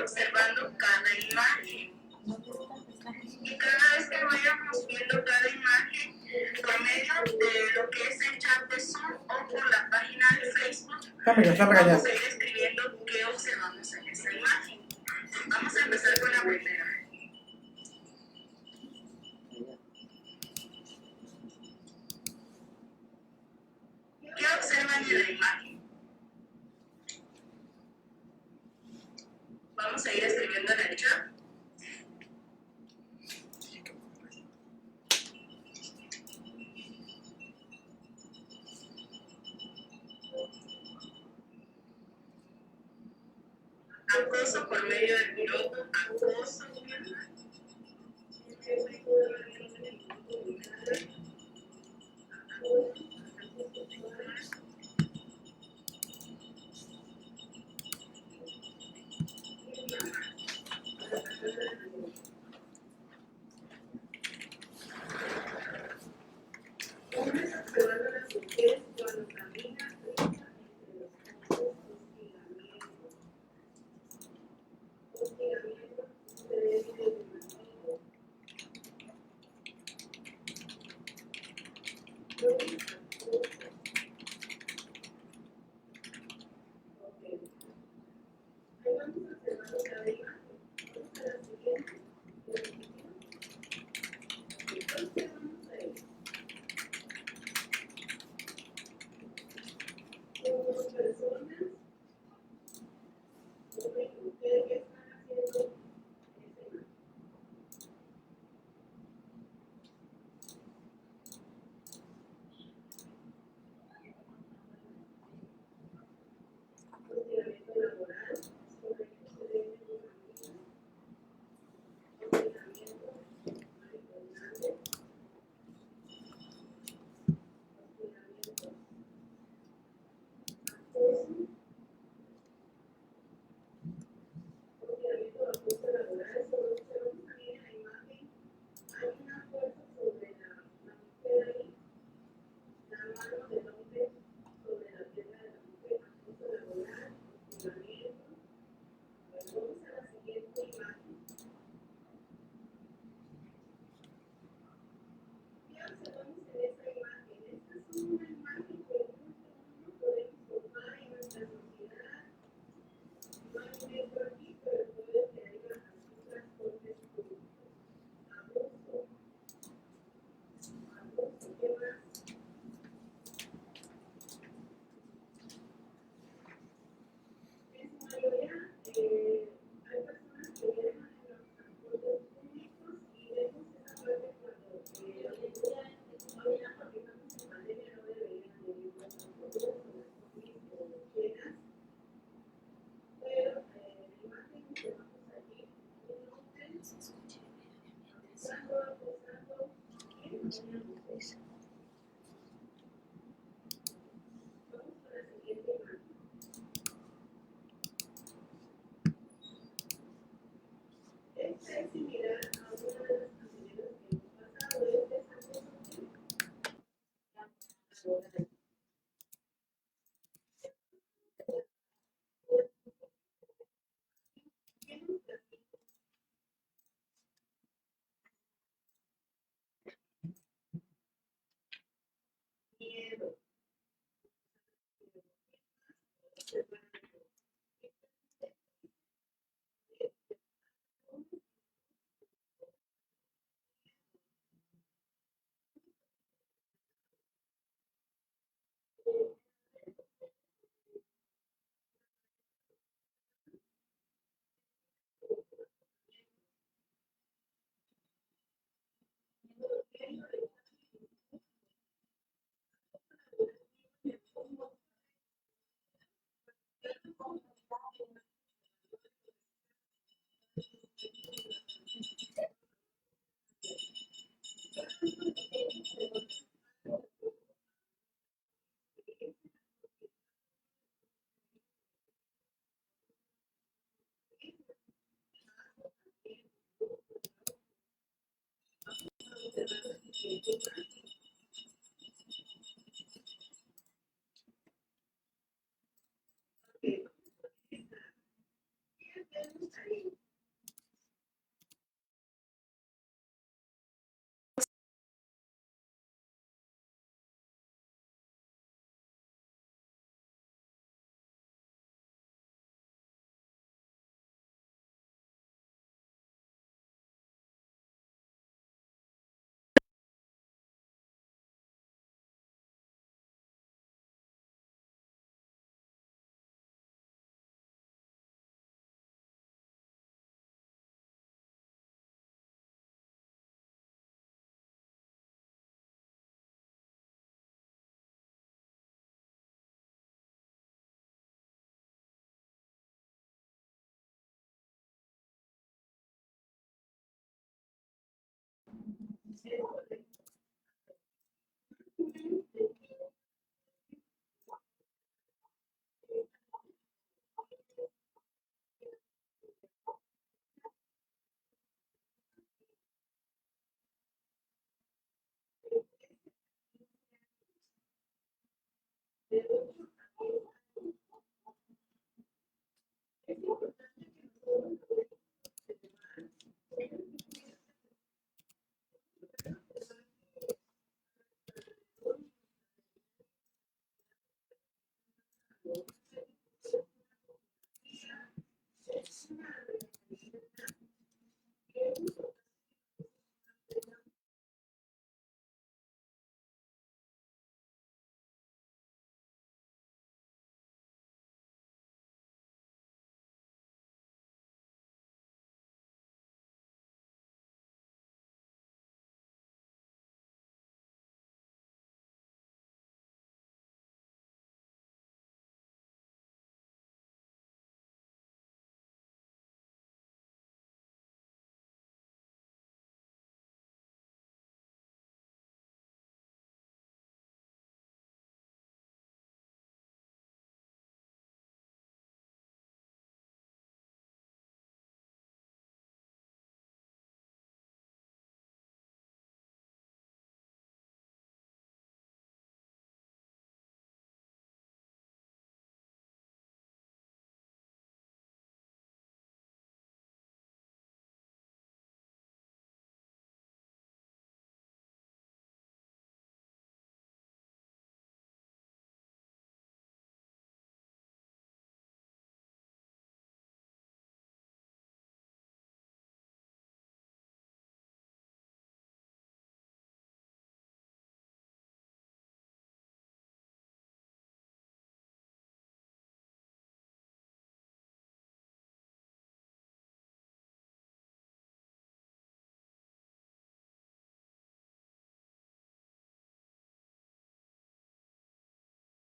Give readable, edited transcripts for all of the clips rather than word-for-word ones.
observando cada imagen. Y cada vez que vayamos viendo cada imagen, por medio de lo que es el chat de Zoom o por la página de Facebook, vamos a ir escribiendo qué observamos en esa imagen. Vamos a empezar con la primera. ¿Qué observan en la imagen? Vamos a ir escribiendo en el chat. Acoso por medio del piropo, acoso.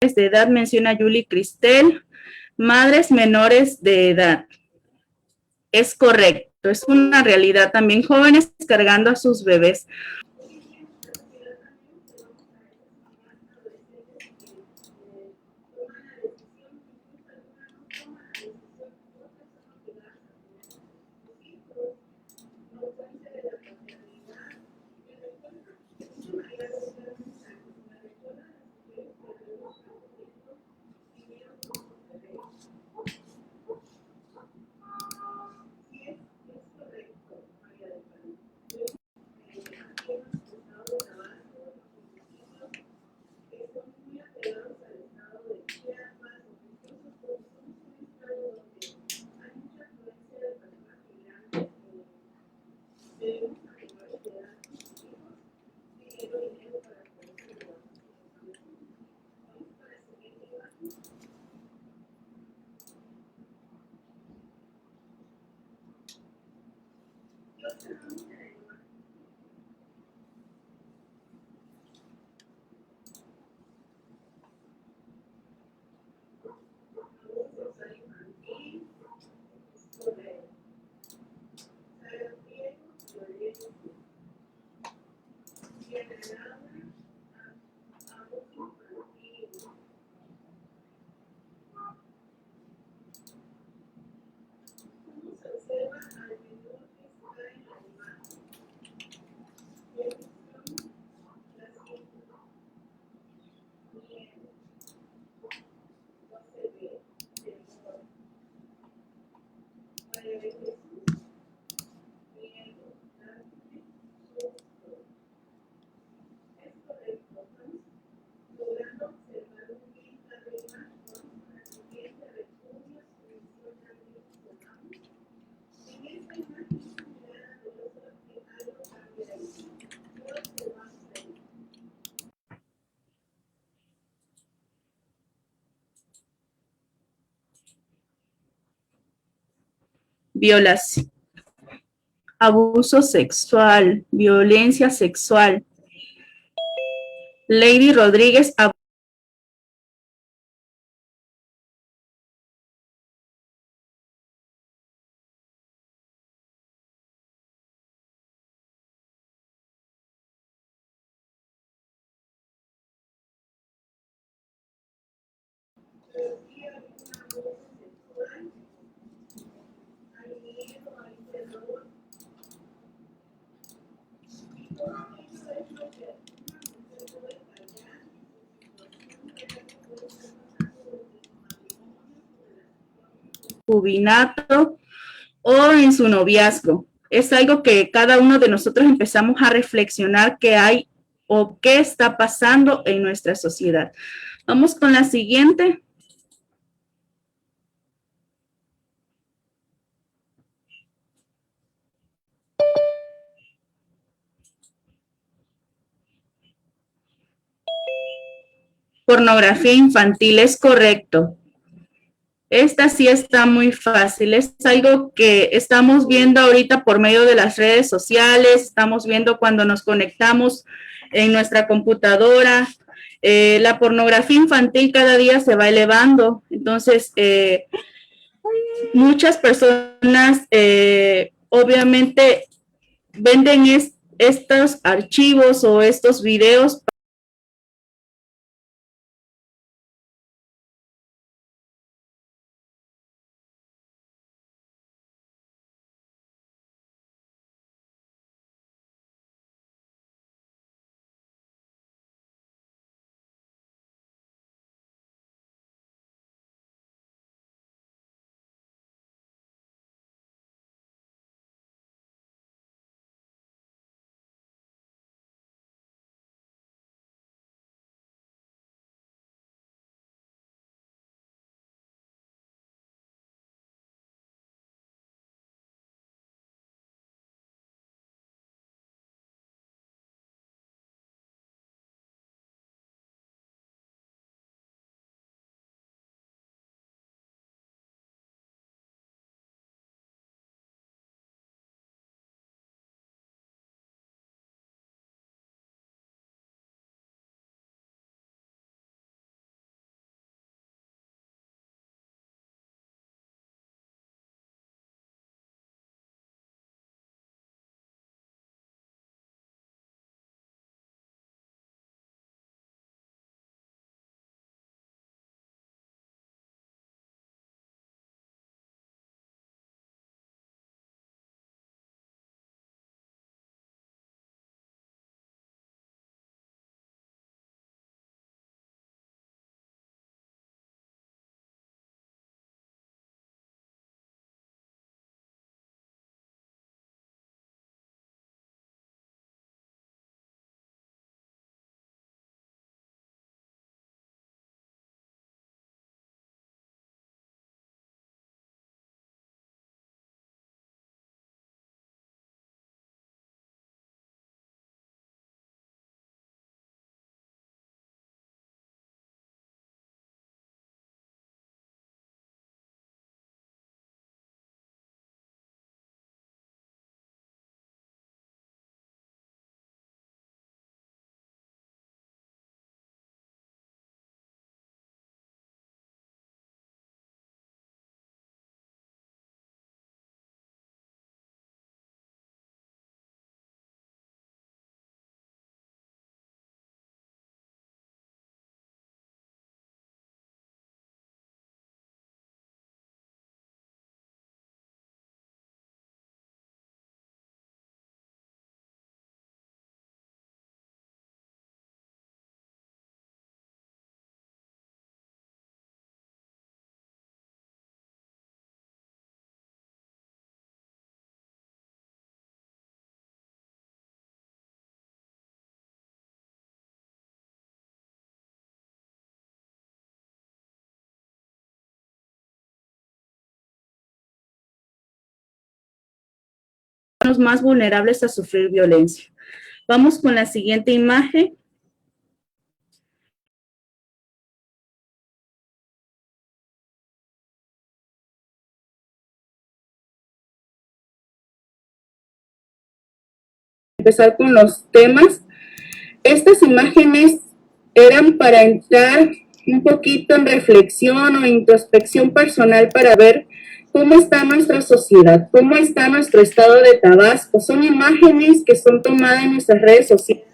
De edad, menciona Julie Cristel, madres menores de edad. Es correcto, es una realidad. También jóvenes cargando a sus bebés. Violación, abuso sexual, violencia sexual. Lady Rodríguez, concubinato o en su noviazgo. Es algo que cada uno de nosotros empezamos a reflexionar qué hay o qué está pasando en nuestra sociedad. Vamos con la siguiente. Pornografía infantil, es correcto. Esta sí está muy fácil, es algo que estamos viendo ahorita por medio de las redes sociales, estamos viendo cuando nos conectamos en nuestra computadora. La pornografía infantil cada día se va elevando, entonces muchas personas obviamente venden estos archivos o estos videos. Los más vulnerables a sufrir violencia. Vamos con la siguiente imagen. Empezar con los temas. Estas imágenes eran para entrar un poquito en reflexión o introspección personal para ver cómo está nuestra sociedad, cómo está nuestro estado de Tabasco. Son imágenes que son tomadas en nuestras redes sociales.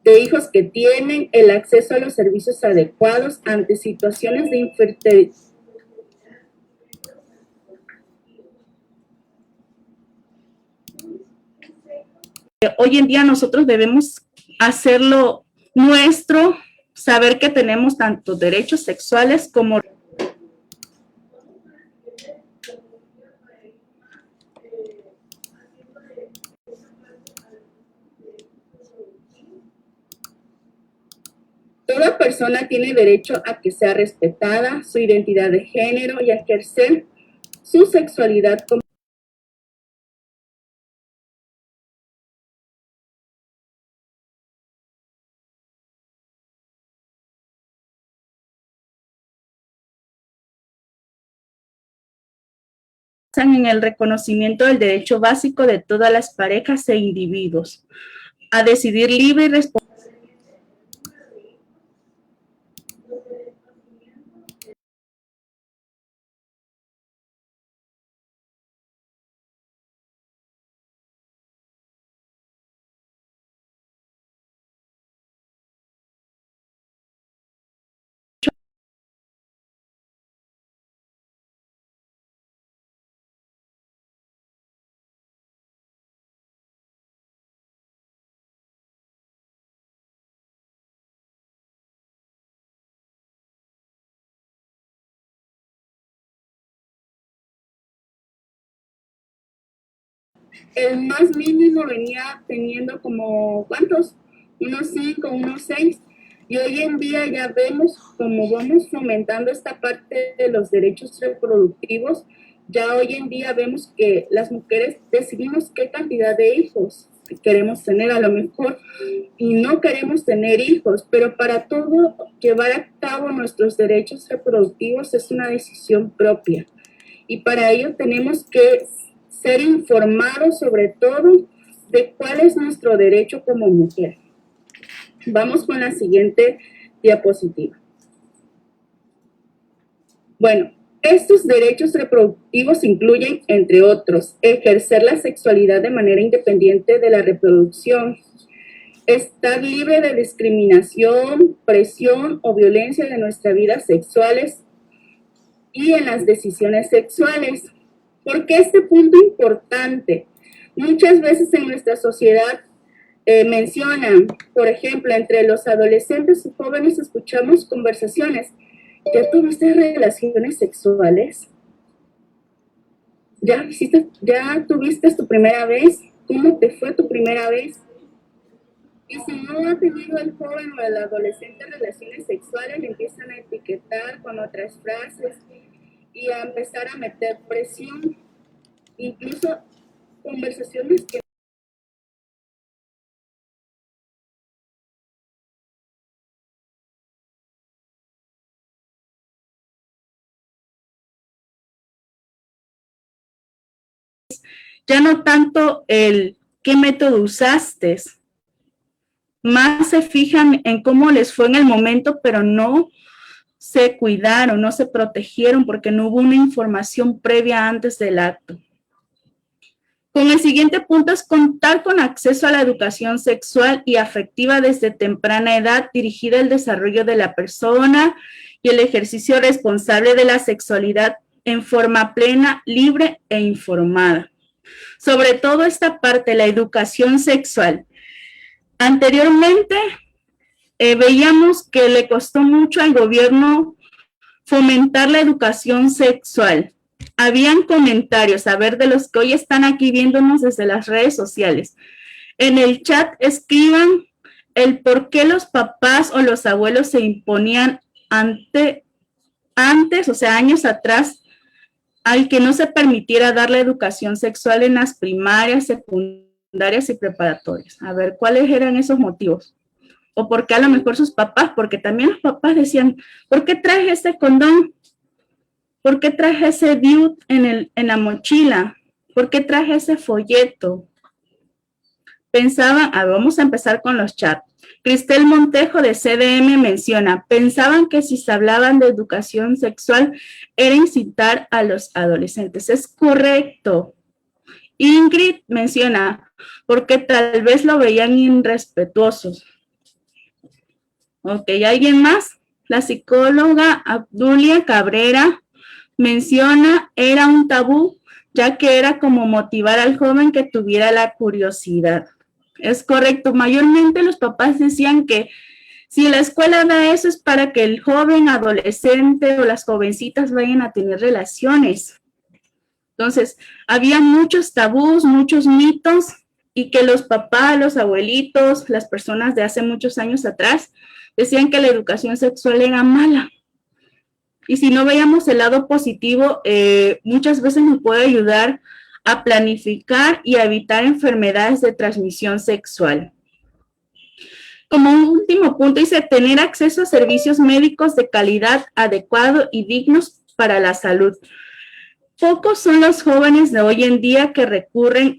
de hijos que tienen, el acceso a los servicios adecuados ante situaciones de infertilidad. Hoy en día nosotros debemos hacerlo nuestro, saber que tenemos tanto derechos sexuales como toda persona tiene derecho a que sea respetada su identidad de género y a ejercer su sexualidad como en el reconocimiento del derecho básico de todas las parejas e individuos a decidir libre y responsable. El más mínimo venía teniendo como, ¿cuántos? Unos 5, unos 6. Y hoy en día ya vemos cómo vamos fomentando esta parte de los derechos reproductivos. Ya hoy en día vemos que las mujeres decidimos qué cantidad de hijos queremos tener, a lo mejor, y no queremos tener hijos, pero para todo llevar a cabo nuestros derechos reproductivos es una decisión propia. Y para ello tenemos que ser informados sobre todo de cuál es nuestro derecho como mujer. Vamos con la siguiente diapositiva. Bueno, estos derechos reproductivos incluyen, entre otros, ejercer la sexualidad de manera independiente de la reproducción, estar libre de discriminación, presión o violencia de nuestras vidas sexuales y en las decisiones sexuales. ¿Por qué este punto importante? Muchas veces en nuestra sociedad mencionan, por ejemplo, entre los adolescentes y jóvenes escuchamos conversaciones. ¿Ya tuviste relaciones sexuales? ¿Ya tuviste tu primera vez? ¿Cómo te fue tu primera vez? Y si no ha tenido el joven o el adolescente relaciones sexuales, le empiezan a etiquetar con otras frases y a empezar a meter presión, incluso conversaciones que ya no tanto el qué método usaste, más se fijan en cómo les fue en el momento, pero no se cuidaron, no se protegieron porque no hubo una información previa antes del acto. Con el siguiente punto es contar con acceso a la educación sexual y afectiva desde temprana edad, dirigida al desarrollo de la persona y el ejercicio responsable de la sexualidad en forma plena, libre e informada. Sobre todo esta parte, la educación sexual. Anteriormente veíamos que le costó mucho al gobierno fomentar la educación sexual. Habían comentarios, a ver, de los que hoy están aquí viéndonos desde las redes sociales. En el chat escriban el por qué los papás o los abuelos se imponían antes, o sea, años atrás, al que no se permitiera dar la educación sexual en las primarias, secundarias y preparatorias. A ver, ¿cuáles eran esos motivos? O por qué a lo mejor sus papás, porque también los papás decían, ¿por qué traes ese condón? ¿Por qué traje ese DIU en la mochila? ¿Por qué traje ese folleto? Pensaban, vamos a empezar con los chats. Cristel Montejo de CDM menciona, pensaban que si se hablaban de educación sexual era incitar a los adolescentes. Es correcto. Ingrid menciona, porque tal vez lo veían irrespetuosos. Ok, ¿alguien más? La psicóloga Abdulia Cabrera menciona, era un tabú, ya que era como motivar al joven que tuviera la curiosidad. Es correcto, mayormente los papás decían que si la escuela da eso es para que el joven, adolescente o las jovencitas vayan a tener relaciones. Entonces, había muchos tabús, muchos mitos y que los papás, los abuelitos, las personas de hace muchos años atrás decían que la educación sexual era mala. Y si no veíamos el lado positivo, muchas veces nos puede ayudar a planificar y a evitar enfermedades de transmisión sexual. Como un último punto, dice tener acceso a servicios médicos de calidad, adecuado y dignos para la salud. Pocos son los jóvenes de hoy en día que recurren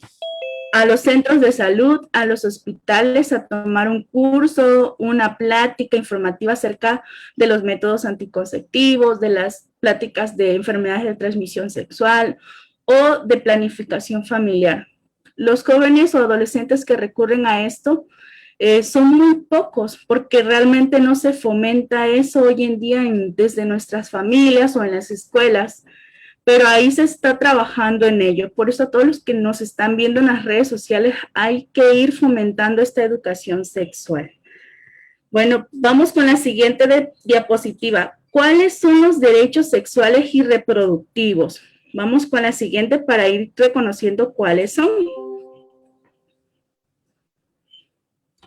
a los centros de salud, a los hospitales, a tomar un curso, una plática informativa acerca de los métodos anticonceptivos, de las pláticas de enfermedades de transmisión sexual o de planificación familiar. Los jóvenes o adolescentes que recurren a esto son muy pocos porque realmente no se fomenta eso hoy en día desde nuestras familias o en las escuelas, pero ahí se está trabajando en ello. Por eso a todos los que nos están viendo en las redes sociales hay que ir fomentando esta educación sexual. Bueno, vamos con la siguiente diapositiva. ¿Cuáles son los derechos sexuales y reproductivos? Vamos con la siguiente para ir reconociendo cuáles son.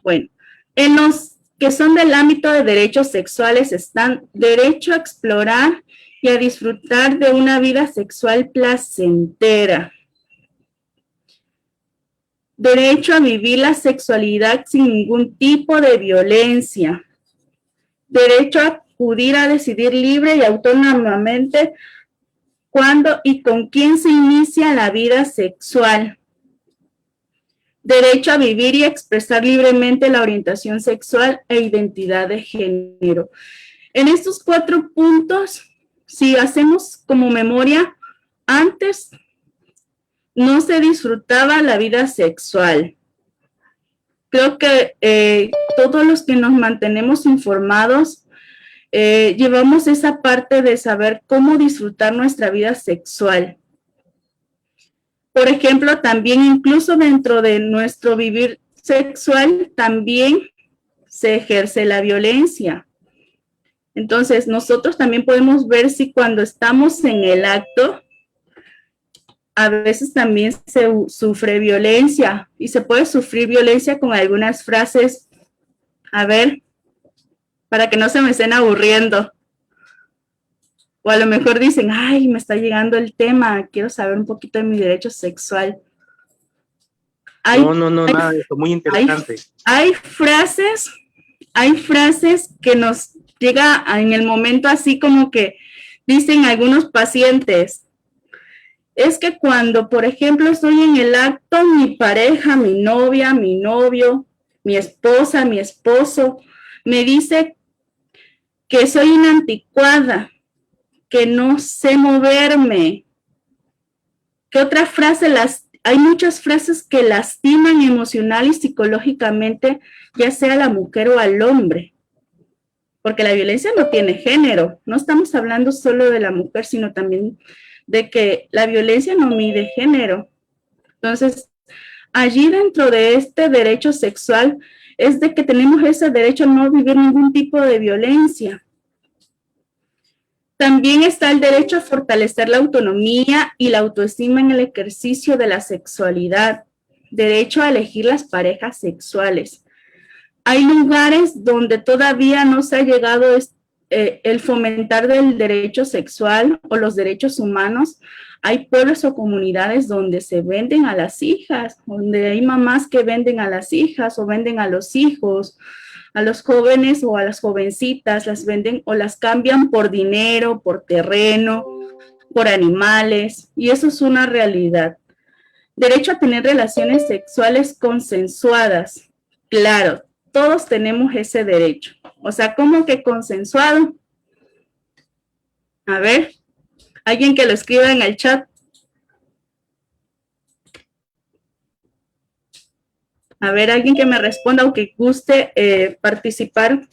Bueno, en los que son del ámbito de derechos sexuales están derecho a explorar y a disfrutar de una vida sexual placentera. Derecho a vivir la sexualidad sin ningún tipo de violencia. Derecho a acudir a decidir libre y autónomamente cuándo y con quién se inicia la vida sexual. Derecho a vivir y expresar libremente la orientación sexual e identidad de género. En estos 4 puntos, si hacemos como memoria, antes no se disfrutaba la vida sexual. Creo que todos los que nos mantenemos informados llevamos esa parte de saber cómo disfrutar nuestra vida sexual. Por ejemplo, también incluso dentro de nuestro vivir sexual también se ejerce la violencia. Entonces, nosotros también podemos ver si cuando estamos en el acto, a veces también se sufre violencia y se puede sufrir violencia con algunas frases, a ver, para que no se me estén aburriendo. O a lo mejor dicen, ay, me está llegando el tema, quiero saber un poquito de mi derecho sexual. No, nada de eso, muy interesante. Hay frases que nos llega en el momento así como que dicen algunos pacientes, es que cuando, por ejemplo, estoy en el acto, mi pareja, mi novia, mi novio, mi esposa, mi esposo, me dice que soy una anticuada, que no sé moverme. ¿Qué otra frase? Hay muchas frases que lastiman emocional y psicológicamente, ya sea a la mujer o al hombre. Porque la violencia no tiene género. No estamos hablando solo de la mujer, sino también de que la violencia no mide género. Entonces, allí dentro de este derecho sexual es de que tenemos ese derecho a no vivir ningún tipo de violencia. También está el derecho a fortalecer la autonomía y la autoestima en el ejercicio de la sexualidad. Derecho a elegir las parejas sexuales. Hay lugares donde todavía no se ha llegado el fomentar del derecho sexual o los derechos humanos. Hay pueblos o comunidades donde se venden a las hijas, donde hay mamás que venden a las hijas o venden a los hijos, a los jóvenes o a las jovencitas, las venden o las cambian por dinero, por terreno, por animales, y eso es una realidad. Derecho a tener relaciones sexuales consensuadas. Claro, todos tenemos ese derecho. O sea, ¿cómo que consensuado? A ver, alguien que lo escriba en el chat. A ver, alguien que me responda o que guste participar.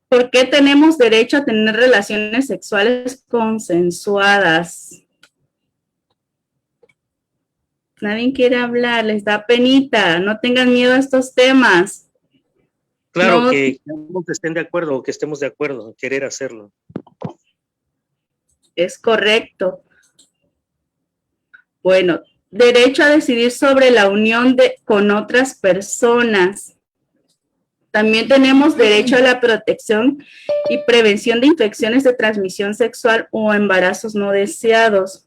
¿Por qué tenemos derecho a tener relaciones sexuales consensuadas? Nadie quiere hablar, les da penita, no tengan miedo a estos temas. Claro, No, que ambos estén de acuerdo o que estemos de acuerdo en querer hacerlo. es correcto. Bueno, derecho a decidir sobre la unión con otras personas. También tenemos derecho a la protección y prevención de infecciones de transmisión sexual o embarazos no deseados.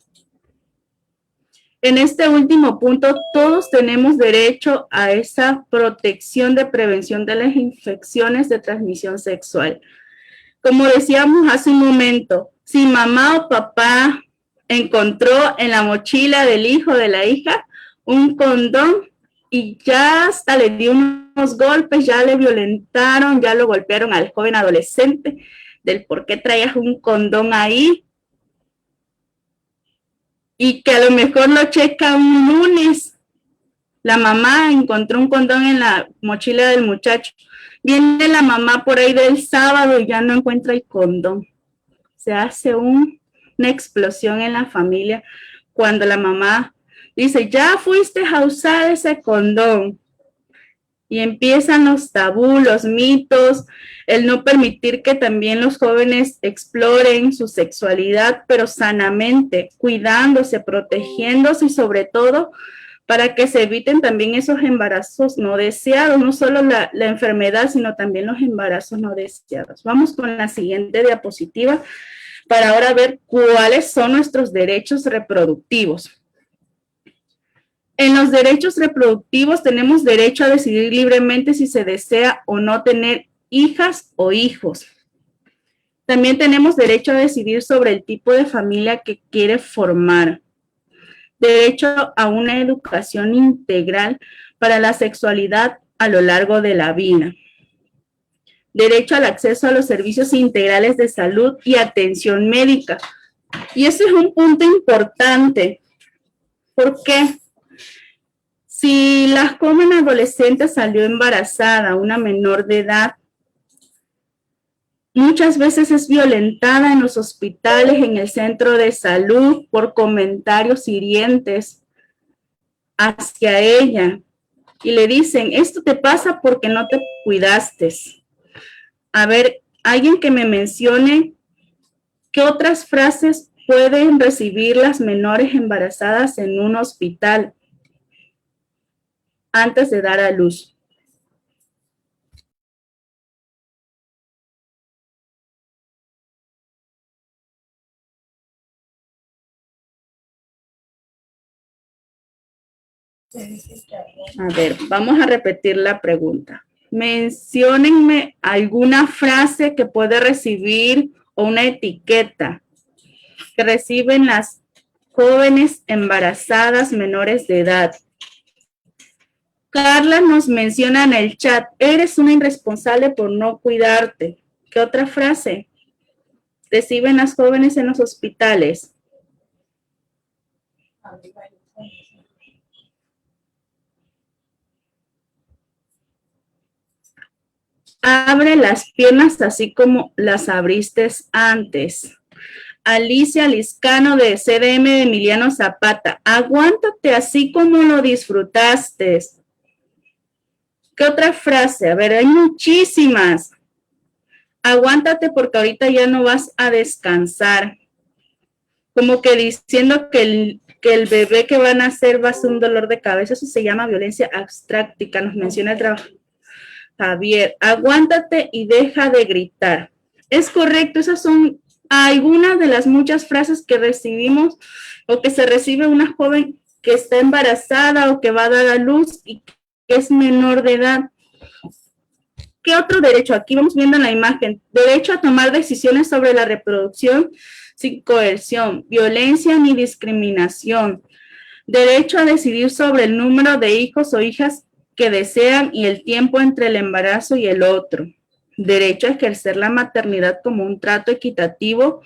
En este último punto, todos tenemos derecho a esa protección de prevención de las infecciones de transmisión sexual. Como decíamos hace un momento, si mamá o papá encontró en la mochila del hijo o de la hija un condón y ya hasta le dio unos golpes, ya le violentaron, ya lo golpearon al joven adolescente del por qué traías un condón ahí, y que a lo mejor lo checa un lunes. La mamá encontró un condón en la mochila del muchacho. Viene la mamá por ahí del sábado y ya no encuentra el condón. Se hace una explosión en la familia cuando la mamá dice, ya fuiste a usar ese condón. Y empiezan los tabús, los mitos, el no permitir que también los jóvenes exploren su sexualidad, pero sanamente, cuidándose, protegiéndose y sobre todo para que se eviten también esos embarazos no deseados, no solo la enfermedad, sino también los embarazos no deseados. Vamos con la siguiente diapositiva para ahora ver cuáles son nuestros derechos reproductivos. En los derechos reproductivos tenemos derecho a decidir libremente si se desea o no tener hijas o hijos. También tenemos derecho a decidir sobre el tipo de familia que quiere formar. Derecho a una educación integral para la sexualidad a lo largo de la vida. Derecho al acceso a los servicios integrales de salud y atención médica. Y ese es un punto importante. ¿Por qué? Si la joven adolescente salió embarazada, una menor de edad, muchas veces es violentada en los hospitales, en el centro de salud, por comentarios hirientes hacia ella. Y le dicen, esto te pasa porque no te cuidaste. A ver, alguien que me mencione qué otras frases pueden recibir las menores embarazadas en un hospital antes de dar a luz. A ver, vamos a repetir la pregunta. Menciónenme alguna frase que puede recibir o una etiqueta que reciben las jóvenes embarazadas menores de edad. Carla nos menciona en el chat, eres una irresponsable por no cuidarte. ¿Qué otra frase reciben las jóvenes en los hospitales? Abre las piernas así como las abriste antes. Alicia Liscano de CDM de Emiliano Zapata, aguántate así como lo disfrutaste. ¿Qué otra frase? A ver, hay muchísimas. Aguántate porque ahorita ya no vas a descansar. Como que diciendo que el bebé que van a nacer va a ser un dolor de cabeza. Eso se llama violencia abstráctica, nos menciona el trabajo. Javier, aguántate y deja de gritar. Es correcto, esas son algunas de las muchas frases que recibimos o que se recibe una joven que está embarazada o que va a dar a luz y que es menor de edad. ¿Qué otro derecho? Aquí vamos viendo en la imagen. Derecho a tomar decisiones sobre la reproducción sin coerción, violencia ni discriminación. Derecho a decidir sobre el número de hijos o hijas que desean y el tiempo entre el embarazo y el otro. Derecho a ejercer la maternidad como un trato equitativo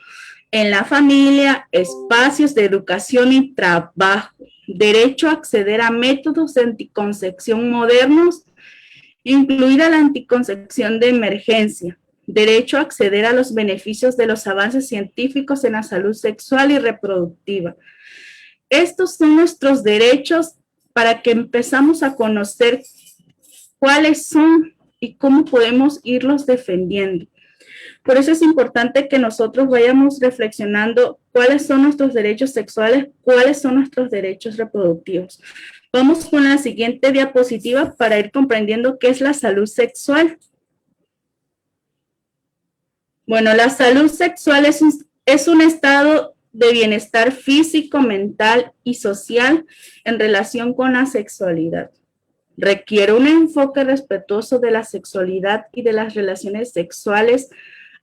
en la familia, espacios de educación y trabajo. Derecho a acceder a métodos de anticoncepción modernos, incluida la anticoncepción de emergencia. derecho a acceder a los beneficios de los avances científicos en la salud sexual y reproductiva. Estos son nuestros derechos para que empezamos a conocer cuáles son y cómo podemos irlos defendiendo. Por eso es importante que nosotros vayamos reflexionando cuáles son nuestros derechos sexuales, cuáles son nuestros derechos reproductivos. Vamos con la siguiente diapositiva para ir comprendiendo qué es la salud sexual. Bueno, la salud sexual es un estado de bienestar físico, mental y social en relación con la sexualidad. Requiere un enfoque respetuoso de la sexualidad y de las relaciones sexuales,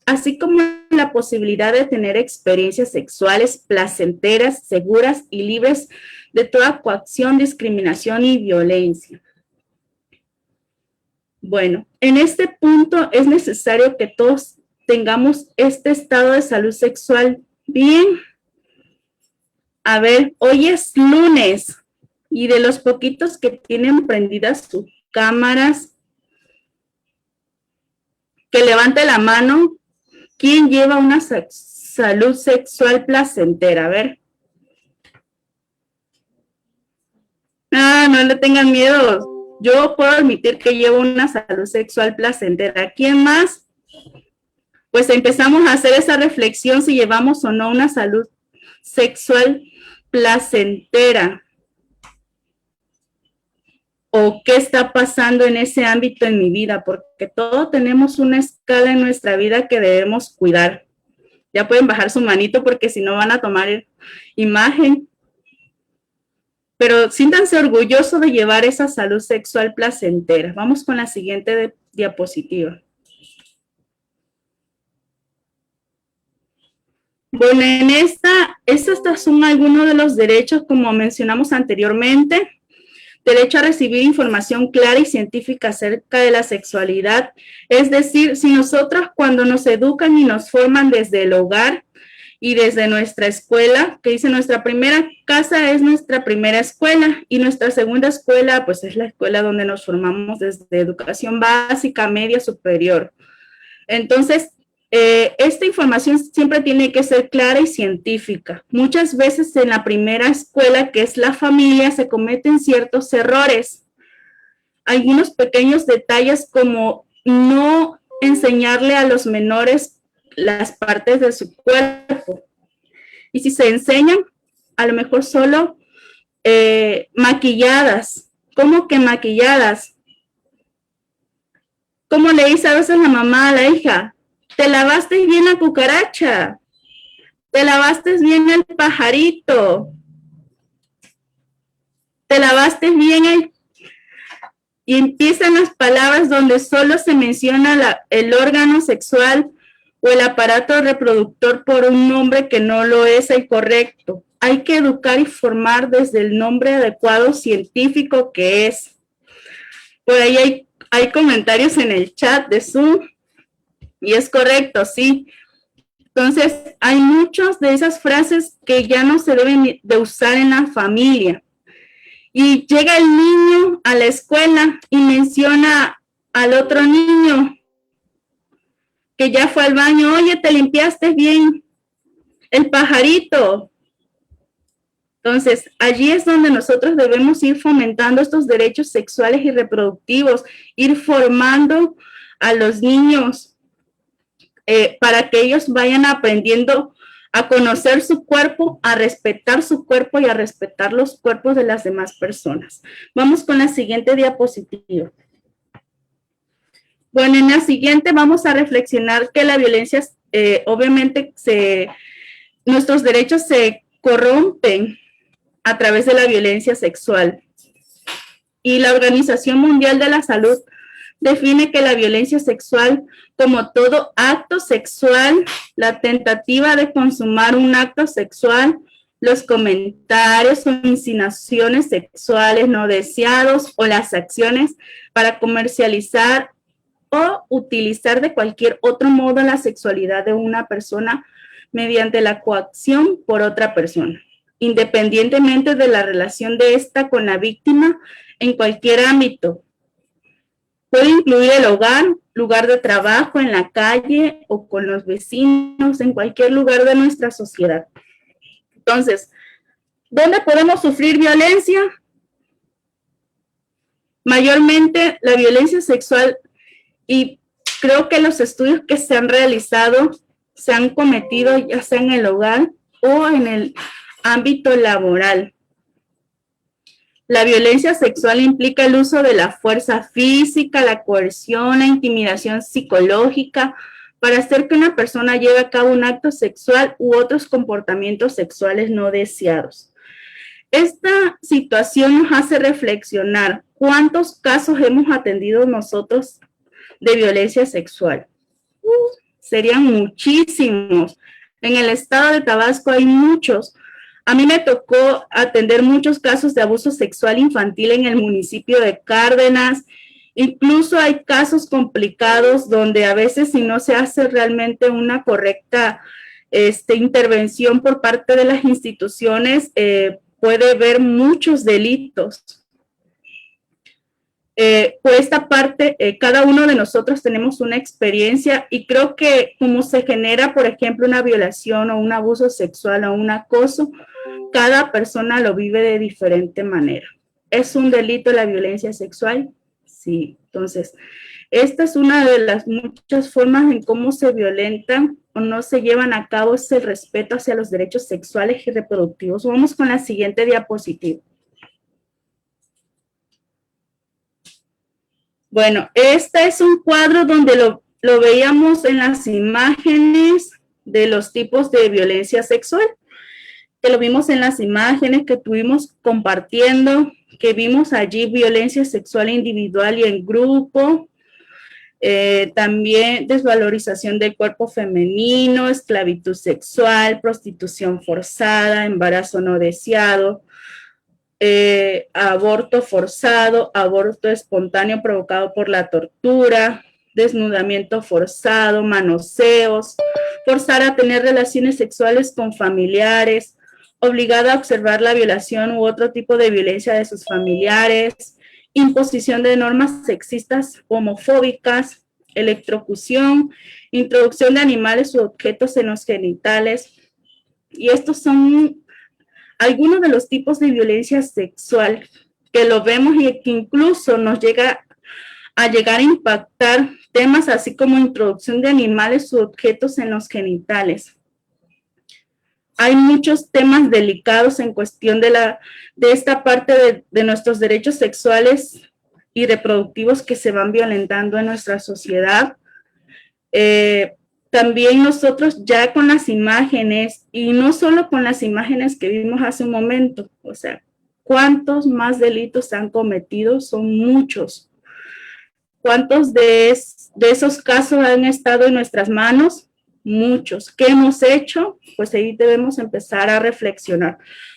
así como la posibilidad de tener experiencias sexuales placenteras, seguras y libres de toda coacción, discriminación y violencia. Bueno, en este punto es necesario que todos tengamos este estado de salud sexual bien. A ver, hoy es lunes y de los poquitos que tienen prendidas sus cámaras, que levante la mano. ¿Quién lleva una salud sexual placentera? A ver. No le tengan miedo. Yo puedo admitir que llevo una salud sexual placentera. ¿Quién más? Pues empezamos a hacer esa reflexión si llevamos o no una salud sexual placentera. O qué está pasando en ese ámbito en mi vida, porque todos tenemos una escala en nuestra vida que debemos cuidar. Ya pueden bajar su manito porque si no van a tomar imagen. Pero siéntanse orgullosos de llevar esa salud sexual placentera. Vamos con la siguiente diapositiva. Bueno, estos son algunos de los derechos, como mencionamos anteriormente. Derecho a recibir información clara y científica acerca de la sexualidad. Es decir, si nosotros cuando nos educan y nos forman desde el hogar y desde nuestra escuela, que dice nuestra primera casa es nuestra primera escuela y nuestra segunda escuela, pues es la escuela donde nos formamos desde educación básica, media, superior. Entonces, esta información siempre tiene que ser clara y científica. Muchas veces en la primera escuela, que es la familia, se cometen ciertos errores. Algunos pequeños detalles como no enseñarle a los menores las partes de su cuerpo. Y si se enseñan, a lo mejor solo maquilladas. ¿Cómo que maquilladas? ¿Cómo le dice a veces la mamá a la hija? Te lavaste bien la cucaracha, te lavaste bien el pajarito, te lavaste bien y empiezan las palabras donde solo se menciona el órgano sexual o el aparato reproductor por un nombre que no lo es el correcto. Hay que educar y formar desde el nombre adecuado científico que es. Por ahí hay comentarios en el chat de Zoom. Y es correcto, sí. Entonces, hay muchas de esas frases que ya no se deben de usar en la familia. Y llega el niño a la escuela y menciona al otro niño que ya fue al baño. Oye, ¿te limpiaste bien el pajarito? Entonces, allí es donde nosotros debemos ir fomentando estos derechos sexuales y reproductivos, ir formando a los niños para que ellos vayan aprendiendo a conocer su cuerpo, a respetar su cuerpo y a respetar los cuerpos de las demás personas. Vamos con la siguiente diapositiva. Bueno, en la siguiente vamos a reflexionar que la violencia, obviamente, nuestros derechos se corrompen a través de la violencia sexual. Y la Organización Mundial de la Salud define que la violencia sexual, como todo acto sexual, la tentativa de consumar un acto sexual, los comentarios o insinuaciones sexuales no deseados o las acciones para comercializar o utilizar de cualquier otro modo la sexualidad de una persona mediante la coacción por otra persona, independientemente de la relación de esta con la víctima en cualquier ámbito. Puede incluir el hogar, lugar de trabajo, en la calle o con los vecinos, en cualquier lugar de nuestra sociedad. Entonces, ¿dónde podemos sufrir violencia? Mayormente la violencia sexual, y creo que los estudios que se han realizado se han cometido ya sea en el hogar o en el ámbito laboral. La violencia sexual implica el uso de la fuerza física, la coerción, la intimidación psicológica para hacer que una persona lleve a cabo un acto sexual u otros comportamientos sexuales no deseados. Esta situación nos hace reflexionar cuántos casos hemos atendido nosotros de violencia sexual. Serían muchísimos. En el estado de Tabasco hay muchos. A mí me tocó atender muchos casos de abuso sexual infantil en el municipio de Cárdenas. Incluso hay casos complicados donde a veces si no se hace realmente una correcta intervención por parte de las instituciones, puede haber muchos delitos. Por esta parte, cada uno de nosotros tenemos una experiencia y creo que como se genera, por ejemplo, una violación o un abuso sexual o un acoso, cada persona lo vive de diferente manera. ¿Es un delito la violencia sexual? Sí. Entonces, esta es una de las muchas formas en cómo se violentan o no se llevan a cabo ese respeto hacia los derechos sexuales y reproductivos. Vamos con la siguiente diapositiva. Bueno, este es un cuadro donde lo veíamos en las imágenes de los tipos de violencia sexual, que lo vimos en las imágenes que estuvimos compartiendo, que vimos allí violencia sexual individual y en grupo, también desvalorización del cuerpo femenino, esclavitud sexual, prostitución forzada, embarazo no deseado, aborto forzado, aborto espontáneo provocado por la tortura, desnudamiento forzado, manoseos, forzar a tener relaciones sexuales con familiares, obligada a observar la violación u otro tipo de violencia de sus familiares, imposición de normas sexistas homofóbicas, electrocución, introducción de animales u objetos en los genitales. Y estos son algunos de los tipos de violencia sexual que lo vemos y que incluso nos llega a impactar temas así como introducción de animales u objetos en los genitales. Hay muchos temas delicados en cuestión de esta parte de nuestros derechos sexuales y reproductivos que se van violentando en nuestra sociedad. También nosotros ya con las imágenes, y no solo con las imágenes que vimos hace un momento, o sea, ¿cuántos más delitos se han cometido? Son muchos. ¿Cuántos de esos casos han estado en nuestras manos? Muchos. ¿Qué hemos hecho? Pues ahí debemos empezar a reflexionar.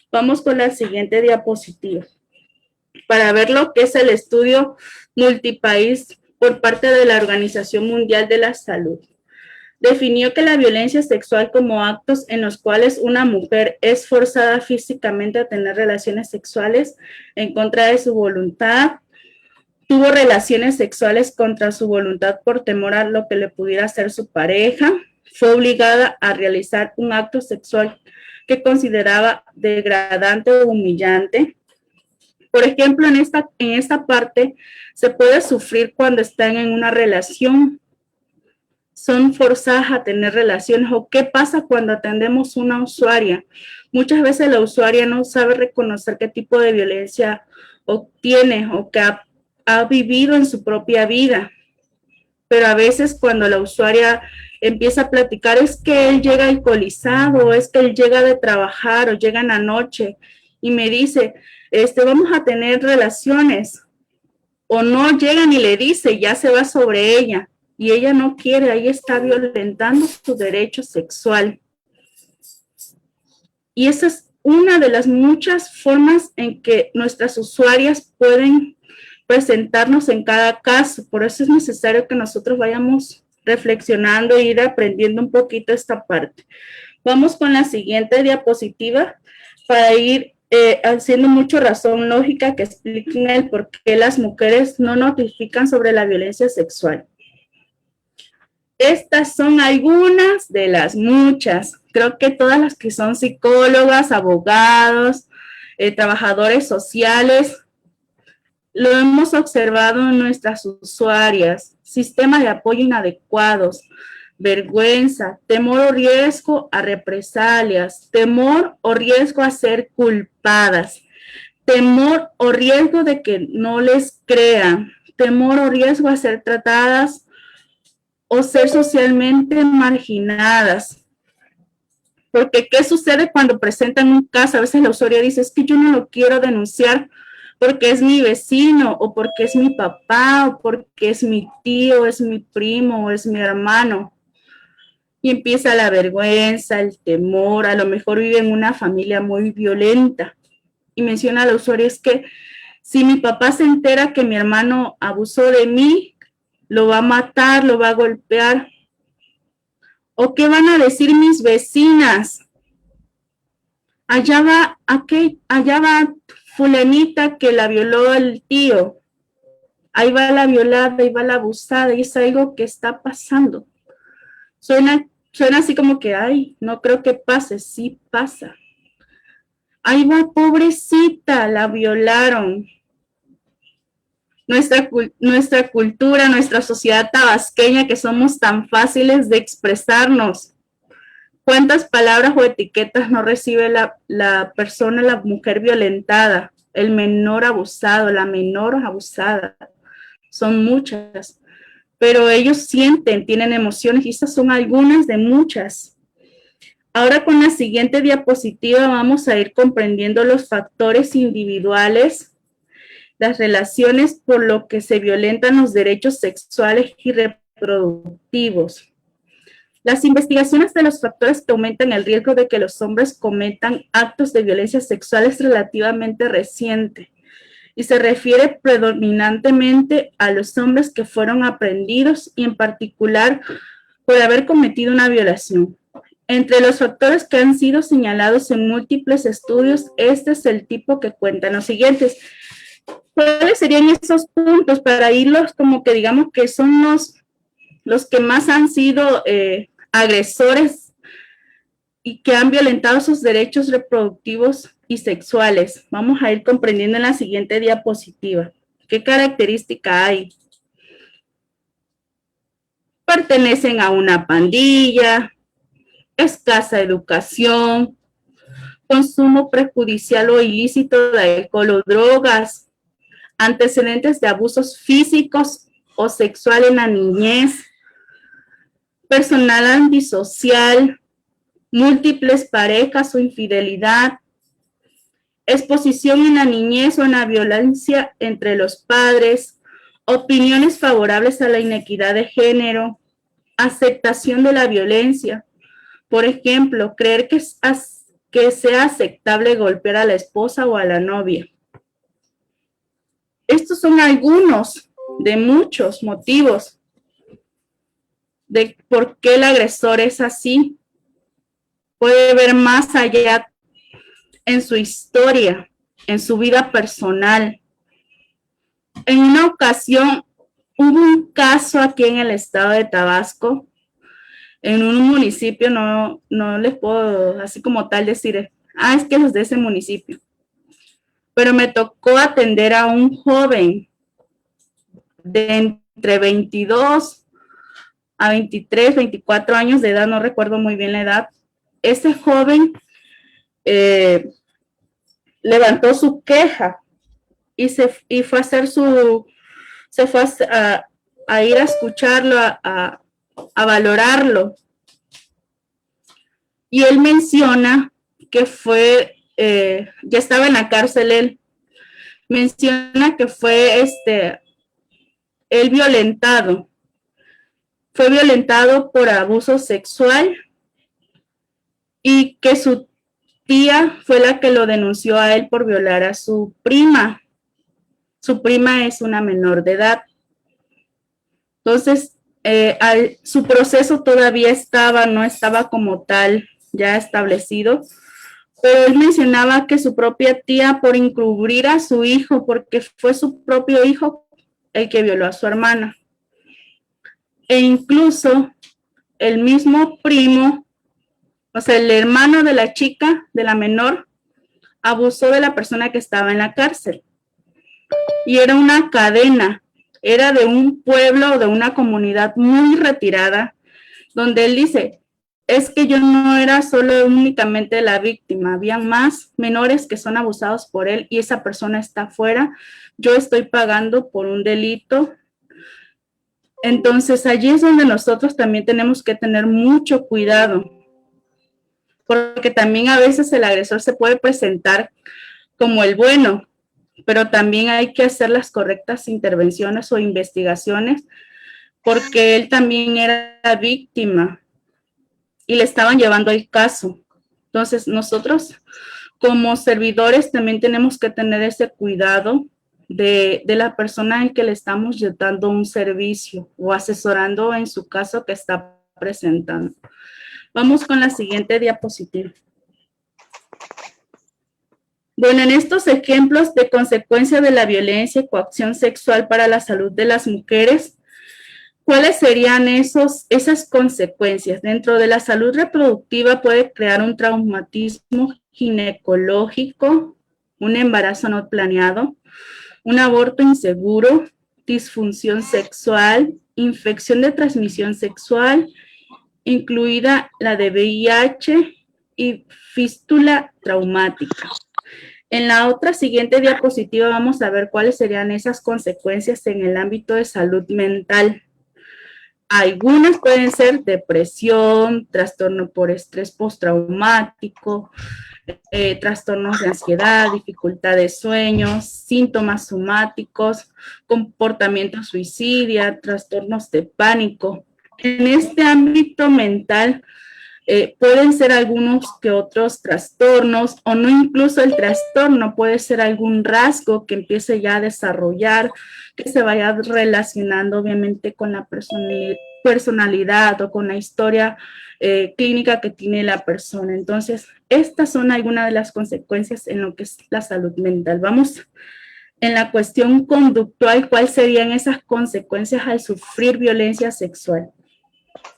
Vamos con la siguiente diapositiva para ver lo que es el estudio multipaís por parte de la Organización Mundial de la Salud. Definió que la violencia sexual como actos en los cuales una mujer es forzada físicamente a tener relaciones sexuales en contra de su voluntad, tuvo relaciones sexuales contra su voluntad por temor a lo que le pudiera hacer su pareja, fue obligada a realizar un acto sexual que consideraba degradante o humillante. Por ejemplo, en esta parte se puede sufrir cuando están en una relación, son forzadas a tener relaciones, o qué pasa cuando atendemos una usuaria. Muchas veces la usuaria no sabe reconocer qué tipo de violencia obtiene o que ha vivido en su propia vida. Pero a veces cuando la usuaria empieza a platicar, es que él llega alcoholizado, es que él llega de trabajar o llega en la noche y me dice, vamos a tener relaciones, o no llega ni le dice, ya se va sobre ella y ella no quiere, ahí está violentando su derecho sexual. Y esa es una de las muchas formas en que nuestras usuarias pueden presentarnos en cada caso. Por eso es necesario que nosotros vayamos reflexionando e ir aprendiendo un poquito esta parte. Vamos con la siguiente diapositiva para ir haciendo mucha razón lógica que expliquen el por qué las mujeres no notifican sobre la violencia sexual. Estas son algunas de las muchas. Creo que todas las que son psicólogas, abogados, trabajadores sociales, lo hemos observado en nuestras usuarias. Sistemas de apoyo inadecuados, vergüenza, temor o riesgo a represalias, temor o riesgo a ser culpadas, temor o riesgo de que no les crean, temor o riesgo a ser tratadas o ser socialmente marginadas. Porque, ¿qué sucede cuando presentan un caso? A veces la usuaria dice, es que yo no lo quiero denunciar porque es mi vecino, o porque es mi papá, o porque es mi tío, es mi primo, o es mi hermano. Y empieza la vergüenza, el temor, a lo mejor vive en una familia muy violenta. Y menciona a la usuaria, es que si mi papá se entera que mi hermano abusó de mí, lo va a matar, lo va a golpear. ¿O qué van a decir mis vecinas? Allá va fulanita que la violó el tío. Ahí va la violada, ahí va la abusada, y es algo que está pasando. Suena así como que, ay, no creo que pase, sí pasa. Ahí va, pobrecita, la violaron. Nuestra cultura, nuestra sociedad tabasqueña, que somos tan fáciles de expresarnos. ¿Cuántas palabras o etiquetas no recibe la persona, la mujer violentada, el menor abusado, la menor abusada? Son muchas, pero ellos sienten, tienen emociones y estas son algunas de muchas. Ahora con la siguiente diapositiva vamos a ir comprendiendo los factores individuales, las relaciones por lo que se violentan los derechos sexuales y reproductivos. Las investigaciones de los factores que aumentan el riesgo de que los hombres cometan actos de violencia sexual es relativamente reciente y se refiere predominantemente a los hombres que fueron aprehendidos y en particular por haber cometido una violación. Entre los factores que han sido señalados en múltiples estudios, este es el tipo que cuentan los siguientes. ¿Cuáles serían esos puntos para irlos como que digamos que son los que más han sido agresores y que han violentado sus derechos reproductivos y sexuales? Vamos a ir comprendiendo en la siguiente diapositiva. ¿Qué característica hay? Pertenecen a una pandilla, escasa educación, consumo prejudicial o ilícito de alcohol o drogas, antecedentes de abusos físicos o sexual en la niñez, personal antisocial, múltiples parejas o infidelidad, exposición en la niñez o en la violencia entre los padres, opiniones favorables a la inequidad de género, aceptación de la violencia. Por ejemplo, creer que sea aceptable golpear a la esposa o a la novia. Estos son algunos de muchos motivos de por qué el agresor es así. Puede ver más allá en su historia, en su vida personal. En una ocasión hubo un caso aquí en el estado de Tabasco, en un municipio, no les puedo así como tal decir, es que los de ese municipio. Pero me tocó atender a un joven de entre 22 a 23, 24 años de edad, no recuerdo muy bien la edad. Ese joven levantó su queja y fue a hacer a ir a escucharlo, a valorarlo. Y él menciona que fue, ya estaba en la cárcel él, menciona que fue él violentado. Fue violentado por abuso sexual y que su tía fue la que lo denunció a él por violar a su prima. Su prima es una menor de edad. Entonces, su proceso todavía no estaba como tal ya establecido, pero él mencionaba que su propia tía, por encubrir a su hijo, porque fue su propio hijo el que violó a su hermana, e incluso el mismo primo, o sea, el hermano de la chica, de la menor, abusó de la persona que estaba en la cárcel. Y era una cadena, era de un pueblo, de una comunidad muy retirada, donde él dice, es que yo no era solo únicamente la víctima, habían más menores que son abusados por él y esa persona está afuera, yo estoy pagando por un delito. Entonces allí es donde nosotros también tenemos que tener mucho cuidado, porque también a veces el agresor se puede presentar como el bueno, pero también hay que hacer las correctas intervenciones o investigaciones, porque él también era víctima y le estaban llevando el caso. Entonces, nosotros como servidores también tenemos que tener ese cuidado de la persona en que le estamos dando un servicio o asesorando en su caso que está presentando. Vamos con la siguiente diapositiva. Bueno, en estos ejemplos de consecuencia de la violencia y coacción sexual para la salud de las mujeres, ¿cuáles serían esas consecuencias? Dentro de la salud reproductiva puede crear un traumatismo ginecológico, un embarazo no planeado, un aborto inseguro, disfunción sexual, infección de transmisión sexual, incluida la de VIH y fístula traumática. En la otra siguiente diapositiva vamos a ver cuáles serían esas consecuencias en el ámbito de salud mental. Algunas pueden ser depresión, trastorno por estrés postraumático, trastornos de ansiedad, dificultad de sueños, síntomas somáticos, comportamiento suicidio, trastornos de pánico. En este ámbito mental pueden ser algunos que otros trastornos o no incluso el trastorno, puede ser algún rasgo que empiece ya a desarrollar, que se vaya relacionando obviamente con la personalidad o con la historia clínica que tiene la persona. Entonces, estas son algunas de las consecuencias en lo que es la salud mental. Vamos en la cuestión conductual, ¿cuáles serían esas consecuencias al sufrir violencia sexual?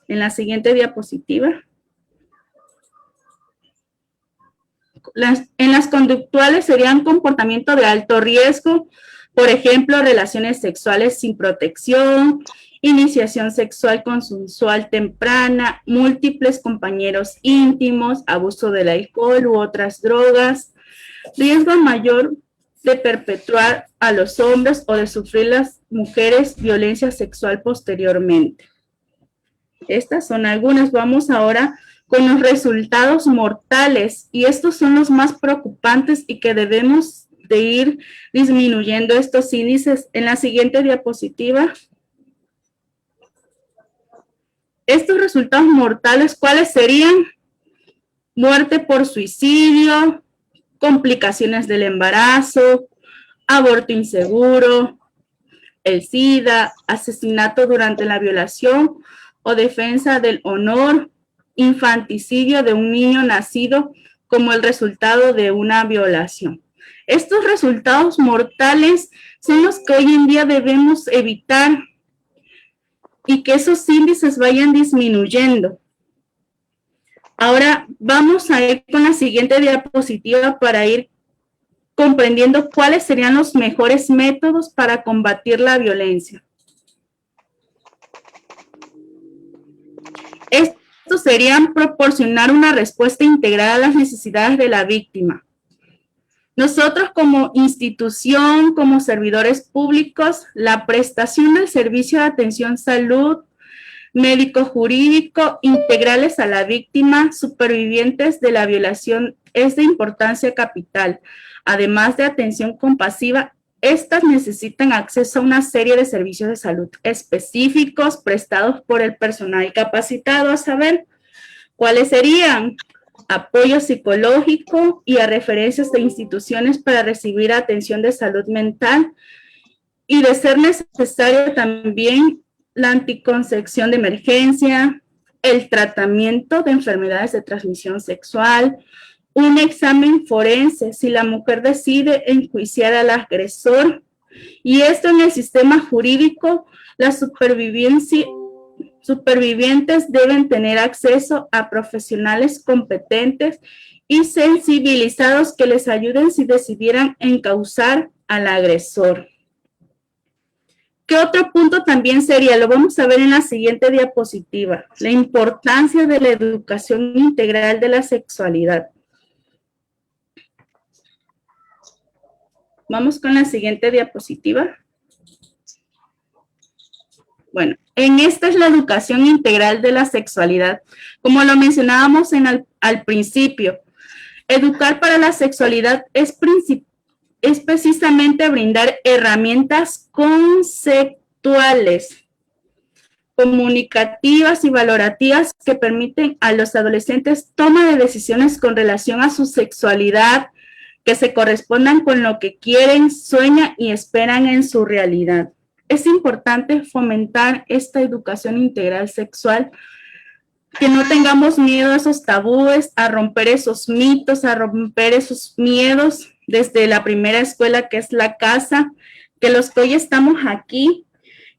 En la siguiente diapositiva. En las conductuales serían comportamiento de alto riesgo, por ejemplo, relaciones sexuales sin protección, iniciación sexual consensual temprana, múltiples compañeros íntimos, abuso del alcohol u otras drogas, riesgo mayor de perpetuar a los hombres o de sufrir las mujeres violencia sexual posteriormente. Estas son algunas. Vamos ahora con los resultados mortales y estos son los más preocupantes y que debemos de ir disminuyendo estos índices. En la siguiente diapositiva. Estos resultados mortales, ¿cuáles serían? Muerte por suicidio, complicaciones del embarazo, aborto inseguro, el SIDA, asesinato durante la violación o defensa del honor, infanticidio de un niño nacido como el resultado de una violación. Estos resultados mortales son los que hoy en día debemos evitar y que esos índices vayan disminuyendo. Ahora vamos a ir con la siguiente diapositiva para ir comprendiendo cuáles serían los mejores métodos para combatir la violencia. Estos serían proporcionar una respuesta integral a las necesidades de la víctima. Nosotros como institución, como servidores públicos, la prestación del servicio de atención salud, médico-jurídico, integrales a la víctima, supervivientes de la violación es de importancia capital. Además de atención compasiva, estas necesitan acceso a una serie de servicios de salud específicos prestados por el personal capacitado, a saber, ¿cuáles serían? Apoyo psicológico y a referencias de instituciones para recibir atención de salud mental y de ser necesario también la anticoncepción de emergencia, el tratamiento de enfermedades de transmisión sexual, un examen forense si la mujer decide enjuiciar al agresor y esto en el sistema jurídico, la supervivencia supervivientes deben tener acceso a profesionales competentes y sensibilizados que les ayuden si decidieran encauzar al agresor. ¿Qué otro punto también sería? Lo vamos a ver en la siguiente diapositiva. La importancia de la educación integral de la sexualidad. Vamos con la siguiente diapositiva. Bueno, en esta es la educación integral de la sexualidad. Como lo mencionábamos al principio, educar para la sexualidad es precisamente brindar herramientas conceptuales, comunicativas y valorativas que permiten a los adolescentes toma de decisiones con relación a su sexualidad, que se correspondan con lo que quieren, sueñan y esperan en su realidad. Es importante fomentar esta educación integral sexual, que no tengamos miedo a esos tabúes, a romper esos mitos, a romper esos miedos desde la primera escuela que es la casa, que los que hoy estamos aquí,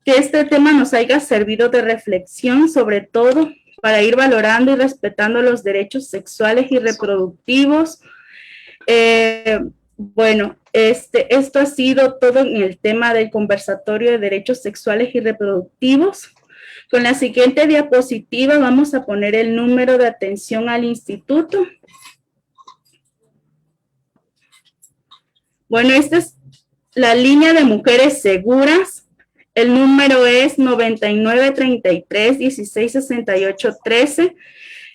que este tema nos haya servido de reflexión, sobre todo para ir valorando y respetando los derechos sexuales y reproductivos. Bueno, esto ha sido todo en el tema del conversatorio de derechos sexuales y reproductivos. Con la siguiente diapositiva vamos a poner el número de atención al instituto. Bueno, esta es la línea de mujeres seguras. El número es 9933-1668-13.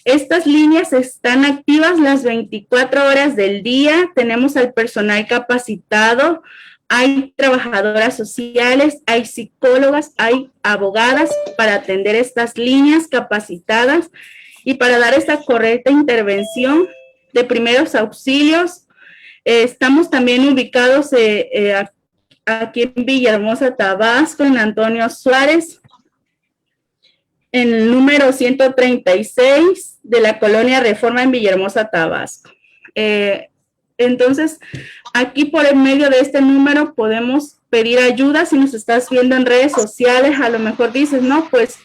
Estas líneas están activas las 24 horas del día. Tenemos al personal capacitado, hay trabajadoras sociales, hay psicólogas, hay abogadas para atender estas líneas capacitadas y para dar esta correcta intervención de primeros auxilios. Estamos también ubicados aquí en Villahermosa, Tabasco, en Antonio Suárez, en el número 136 de la colonia Reforma en Villahermosa, Tabasco. Entonces, aquí por el medio de este número podemos pedir ayuda. Si nos estás viendo en redes sociales, a lo mejor dices, no, pues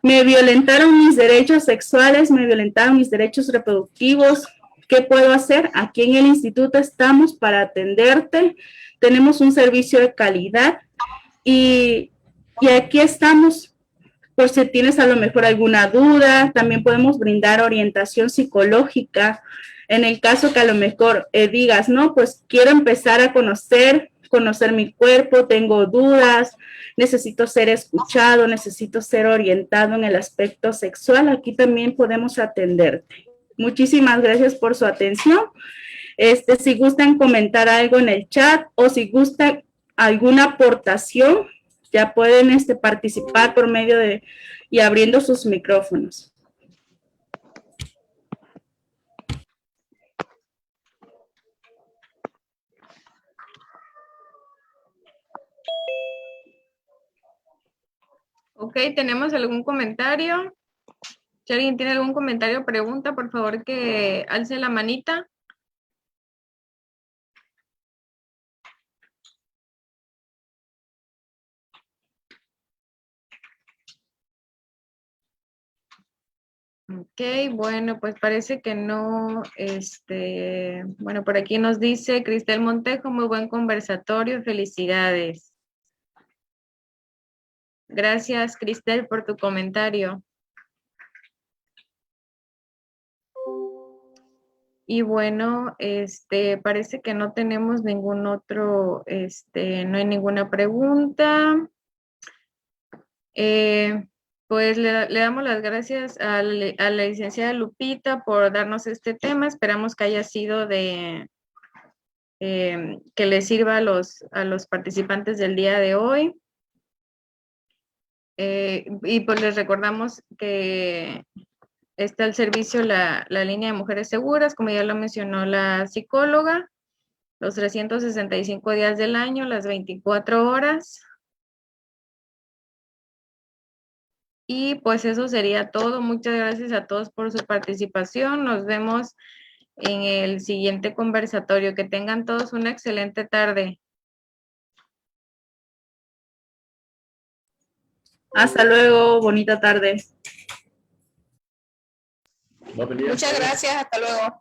me violentaron mis derechos sexuales, me violentaron mis derechos reproductivos. ¿Qué puedo hacer? Aquí en el instituto estamos para atenderte. Tenemos un servicio de calidad y aquí estamos. Por si tienes a lo mejor alguna duda, también podemos brindar orientación psicológica. En el caso que a lo mejor digas, no, pues quiero empezar a conocer mi cuerpo, tengo dudas, necesito ser escuchado, necesito ser orientado en el aspecto sexual, aquí también podemos atenderte. Muchísimas gracias por su atención. Si gustan comentar algo en el chat o si gustan alguna aportación, ya pueden participar por medio y abriendo sus micrófonos. Ok, ¿tenemos algún comentario? Si alguien tiene algún comentario o pregunta, por favor que alce la manita. Ok, bueno, pues parece que no, bueno, por aquí nos dice Cristel Montejo, muy buen conversatorio, felicidades. Gracias, Cristel, por tu comentario. Y bueno, parece que no tenemos ningún otro, no hay ninguna pregunta. Pues le damos las gracias a la licenciada Lupita por darnos este tema. Esperamos que haya sido que les sirva a los participantes del día de hoy. Y pues les recordamos que está al servicio la línea de mujeres seguras, como ya lo mencionó la psicóloga, los 365 días del año, las 24 horas. Y pues eso sería todo. Muchas gracias a todos por su participación. Nos vemos en el siguiente conversatorio. Que tengan todos una excelente tarde. Hasta luego, bonita tarde. Va a venir. Muchas gracias, hasta luego.